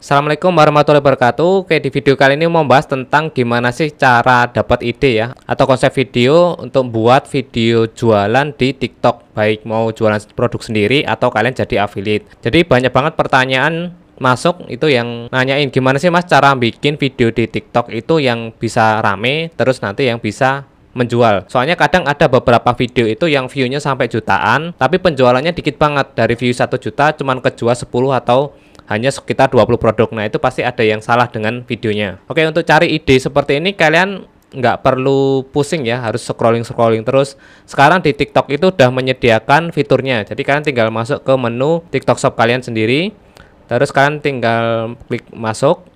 Assalamualaikum warahmatullahi wabarakatuh. Oke, di video kali ini mau bahas tentang gimana sih cara dapat ide ya atau konsep video untuk buat video jualan di TikTok, baik mau jualan produk sendiri atau kalian jadi affiliate. Jadi banyak banget pertanyaan masuk itu yang nanyain gimana sih Mas cara bikin video di TikTok itu yang bisa rame terus nanti yang bisa menjual. Soalnya kadang ada beberapa video itu yang view-nya sampai jutaan tapi penjualannya dikit banget, dari view 1 juta cuman kejual 10 atau hanya sekitar 20 produk. Nah itu pasti ada yang salah dengan videonya. Oke, untuk cari ide seperti ini kalian nggak perlu pusing ya, harus scrolling terus. Sekarang di TikTok itu udah menyediakan fiturnya, jadi kalian tinggal masuk ke menu TikTok Shop kalian sendiri, terus kalian tinggal klik masuk.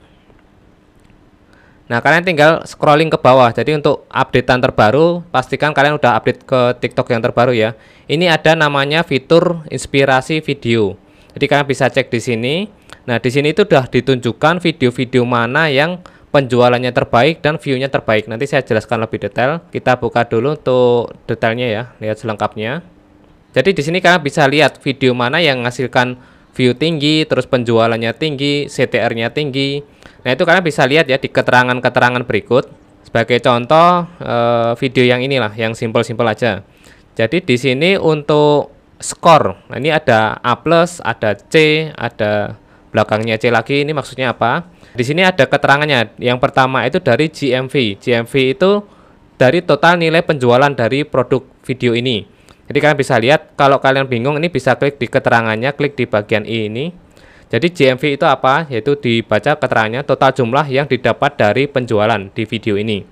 Nah kalian tinggal scrolling ke bawah. Jadi untuk updatean terbaru pastikan kalian udah update ke TikTok yang terbaru ya. Ini ada namanya fitur inspirasi video. Jadi kalian bisa cek di sini. Nah, di sini itu sudah ditunjukkan video-video mana yang penjualannya terbaik dan view-nya terbaik. Nanti saya jelaskan lebih detail. Kita buka dulu untuk detailnya ya, lihat selengkapnya. Jadi di sini kalian bisa lihat video mana yang menghasilkan view tinggi, terus penjualannya tinggi, CTR-nya tinggi. Nah, itu kalian bisa lihat ya di keterangan-keterangan berikut. Sebagai contoh video yang inilah, yang simple-simple aja. Jadi di sini untuk skor, nah ini ada A+, ada C, ada belakangnya C lagi. Ini maksudnya apa? Di sini ada keterangannya. Yang pertama itu dari GMV. GMV itu dari total nilai penjualan dari produk video ini. Jadi kalian bisa lihat, kalau kalian bingung ini bisa klik di keterangannya, klik di bagian I ini. Jadi GMV itu apa? Yaitu dibaca keterangannya total jumlah yang didapat dari penjualan di video ini.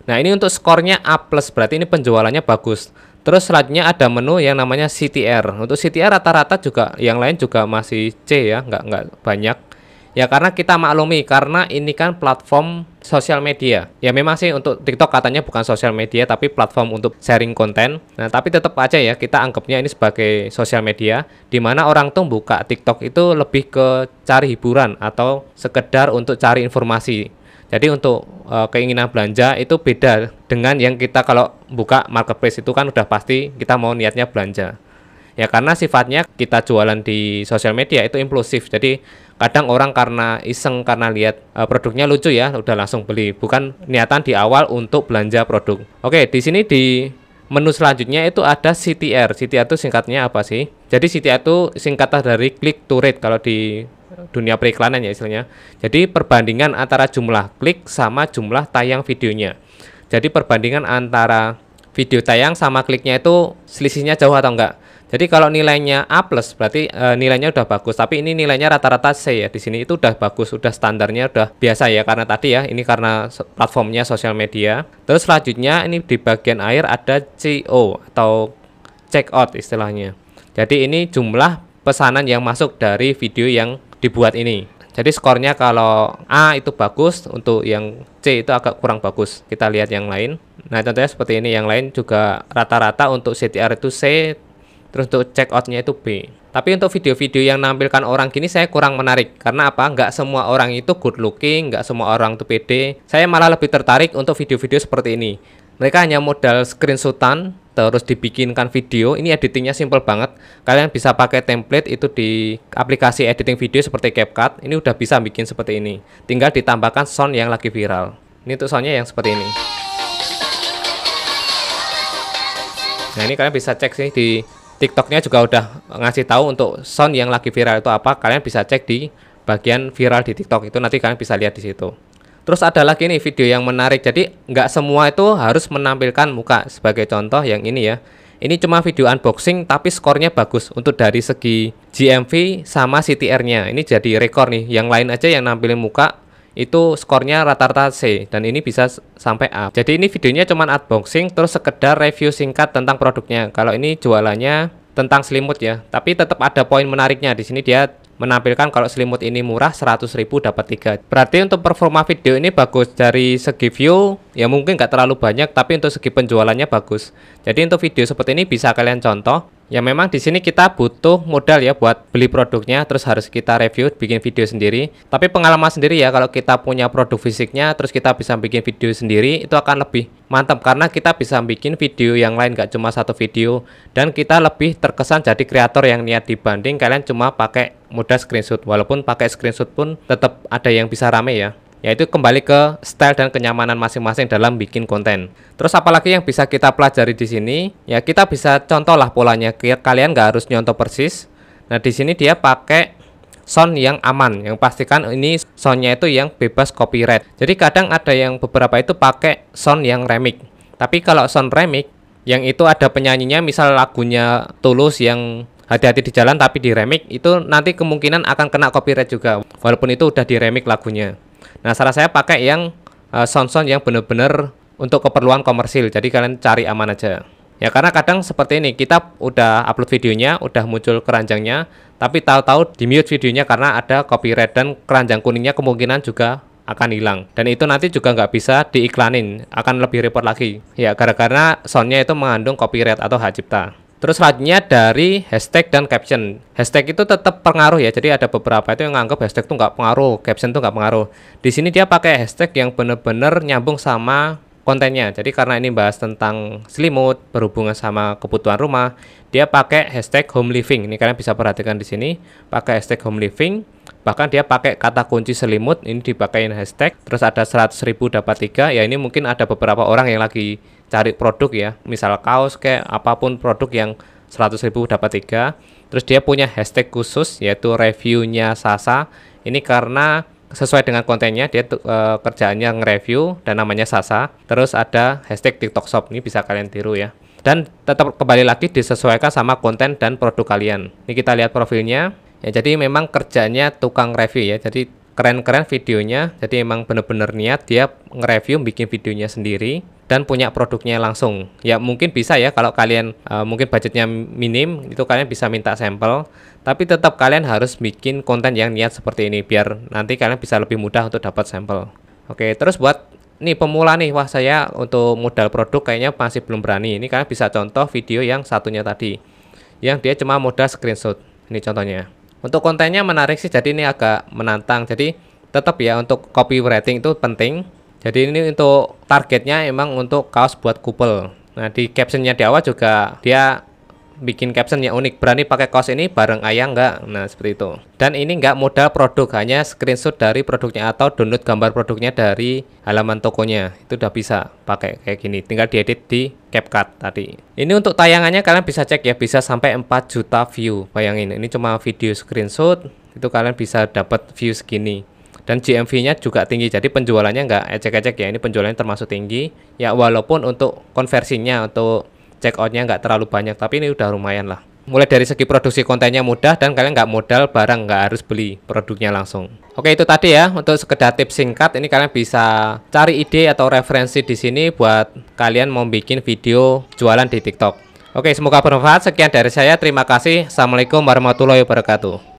Nah, ini untuk skornya A+, berarti ini penjualannya bagus. Terus selanjutnya ada menu yang namanya CTR. Untuk CTR rata-rata juga yang lain juga masih C ya, nggak banyak. Ya karena kita maklumi, karena ini kan platform sosial media. Ya memang sih untuk TikTok katanya bukan sosial media tapi platform untuk sharing konten. Nah tapi tetap aja ya kita anggapnya ini sebagai sosial media, dimana orang tuh buka TikTok itu lebih ke cari hiburan atau sekedar untuk cari informasi. Jadi untuk keinginan belanja itu beda dengan yang kita kalau buka marketplace itu kan udah pasti kita mau niatnya belanja. Ya karena sifatnya kita jualan di sosial media itu impulsif. Jadi kadang orang karena iseng, karena lihat produknya lucu ya udah langsung beli, bukan niatan di awal untuk belanja produk. Oke, di sini di menu selanjutnya itu ada CTR. CTR itu singkatnya apa sih? Jadi CTR itu singkatan dari click to rate kalau di dunia periklanan ya istilahnya. Jadi perbandingan antara jumlah klik sama jumlah tayang videonya. Jadi perbandingan antara video tayang sama kliknya itu selisihnya jauh atau enggak. Jadi kalau nilainya A+, berarti nilainya udah bagus. Tapi ini nilainya rata-rata C ya. Di sini itu udah bagus, udah standarnya udah biasa ya. Karena tadi ya, ini karena platformnya sosial media. Terus selanjutnya ini di bagian akhir ada CO atau check out istilahnya. Jadi ini jumlah pesanan yang masuk dari video yang dibuat ini. Jadi skornya kalau A itu bagus, untuk yang C itu agak kurang bagus. Kita lihat yang lain. Nah contohnya seperti ini, yang lain juga rata-rata untuk CTR itu C, terus untuk check out-nya itu B. Tapi untuk video-video yang menampilkan orang gini saya kurang menarik. Karena apa? Nggak semua orang itu good looking, nggak semua orang itu pede. Saya malah lebih tertarik untuk video-video seperti ini. Mereka hanya modal screenshotan, terus dibikinkan video. Ini editingnya simple banget. Kalian bisa pakai template itu di aplikasi editing video seperti CapCut. Ini udah bisa bikin seperti ini. Tinggal ditambahkan sound yang lagi viral. Ini tuh soundnya yang seperti ini. Nah ini kalian bisa cek sih di TikToknya juga udah ngasih tahu untuk sound yang lagi viral itu apa. Kalian bisa cek di bagian viral di TikTok itu, nanti kalian bisa lihat di situ. Terus ada lagi nih video yang menarik. Jadi nggak semua itu harus menampilkan muka. Sebagai contoh yang ini ya. Ini cuma video unboxing tapi skornya bagus untuk dari segi GMV sama CTR-nya. Ini jadi rekor nih. Yang lain aja yang nampilin muka itu skornya rata-rata C dan ini bisa sampai A. Jadi ini videonya cuma unboxing terus sekedar review singkat tentang produknya. Kalau ini jualannya tentang selimut ya. Tapi tetap ada poin menariknya. Di sini dia menampilkan kalau selimut ini murah 100.000 dapat 3. Berarti untuk performa video ini bagus. Dari segi view ya mungkin nggak terlalu banyak, tapi untuk segi penjualannya bagus. Jadi untuk video seperti ini bisa kalian contoh. Ya memang di sini kita butuh modal ya buat beli produknya, terus harus kita review, bikin video sendiri. Tapi pengalaman sendiri ya, kalau kita punya produk fisiknya terus kita bisa bikin video sendiri, itu akan lebih mantap karena kita bisa bikin video yang lain, gak cuma satu video, dan kita lebih terkesan jadi kreator yang niat dibanding kalian cuma pakai mudah screenshot. Walaupun pakai screenshot pun tetap ada yang bisa rame ya. Yaitu kembali ke style dan kenyamanan masing-masing dalam bikin konten. Terus apalagi yang bisa kita pelajari di sini? Ya kita bisa contoh lah polanya. Kalian nggak harus nyontoh persis. Nah di sini dia pakai sound yang aman, yang pastikan ini soundnya itu yang bebas copyright. Jadi kadang ada yang beberapa itu pakai sound yang remix. Tapi kalau sound remix yang itu ada penyanyinya, misal lagunya Tulus yang hati-hati di jalan tapi di remix, itu nanti kemungkinan akan kena copyright juga walaupun itu udah di remix lagunya. Nah saran saya pakai yang sound-sound yang bener-bener untuk keperluan komersil, jadi kalian cari aman aja ya, karena kadang seperti ini, kita udah upload videonya, udah muncul keranjangnya, tapi tahu-tahu di mute videonya karena ada copyright, dan keranjang kuningnya kemungkinan juga akan hilang, dan itu nanti juga nggak bisa diiklanin, akan lebih repot lagi ya, gara-gara soundnya itu mengandung copyright atau hak cipta. Terus selanjutnya dari hashtag dan caption. Hashtag itu tetap pengaruh ya. Jadi ada beberapa itu yang nganggap hashtag itu nggak pengaruh, caption itu nggak pengaruh. Di sini dia pakai hashtag yang benar-benar nyambung sama kontennya. Jadi karena ini bahas tentang selimut, berhubungan sama kebutuhan rumah, dia pakai hashtag home living. Ini kalian bisa perhatikan di sini, pakai hashtag home living. Bahkan dia pakai kata kunci selimut, ini dipakein hashtag. Terus ada 100.000 dapat 3. Ya ini mungkin ada beberapa orang yang lagi cari produk ya, misal kaos kayak apapun produk yang 100.000 dapat 3. Terus dia punya hashtag khusus yaitu reviewnya Sasa. Ini karena sesuai dengan kontennya, dia kerjaannya nge-review dan namanya Sasa. Terus ada hashtag TikTok Shop, ini bisa kalian tiru ya. Dan tetap kembali lagi disesuaikan sama konten dan produk kalian. Ini kita lihat profilnya. Ya jadi memang kerjanya tukang review ya. Jadi keren-keren videonya. Jadi emang bener-bener niat dia nge-review, bikin videonya sendiri dan punya produknya langsung. Ya mungkin bisa ya kalau kalian mungkin budgetnya minim, itu kalian bisa minta sampel. Tapi tetap kalian harus bikin konten yang niat seperti ini biar nanti kalian bisa lebih mudah untuk dapat sampel. Oke, terus buat nih pemula nih, wah saya untuk modal produk kayaknya masih belum berani. Ini kalian bisa contoh video yang satunya tadi, yang dia cuma modal screenshot. Ini contohnya. Untuk kontennya menarik sih, jadi ini agak menantang. Jadi tetap ya untuk copywriting itu penting. Jadi ini untuk targetnya emang untuk kaos buat couple. Nah di captionnya di awal juga dia bikin caption yang unik, berani pakai kaos ini bareng ayah nggak? Nah seperti itu. Dan ini nggak modal produk, hanya screenshot dari produknya atau download gambar produknya dari halaman tokonya. Itu udah bisa pakai kayak gini, tinggal diedit di CapCut tadi. Ini untuk tayangannya kalian bisa cek ya, bisa sampai 4 juta view. Bayangin, ini cuma video screenshot, itu kalian bisa dapat view segini. Dan GMV-nya juga tinggi, jadi penjualannya nggak ecek-ecek ya, ini penjualannya termasuk tinggi. Ya walaupun untuk konversinya, untuk check out-nya nggak terlalu banyak, tapi ini udah lumayan lah. Mulai dari segi produksi kontennya mudah, dan kalian nggak modal barang, nggak harus beli produknya langsung. Oke, itu tadi ya untuk sekedar tips singkat. Ini kalian bisa cari ide atau referensi di sini buat kalian mau bikin video jualan di TikTok. Oke, semoga bermanfaat. Sekian dari saya, terima kasih. Assalamualaikum warahmatullahi wabarakatuh.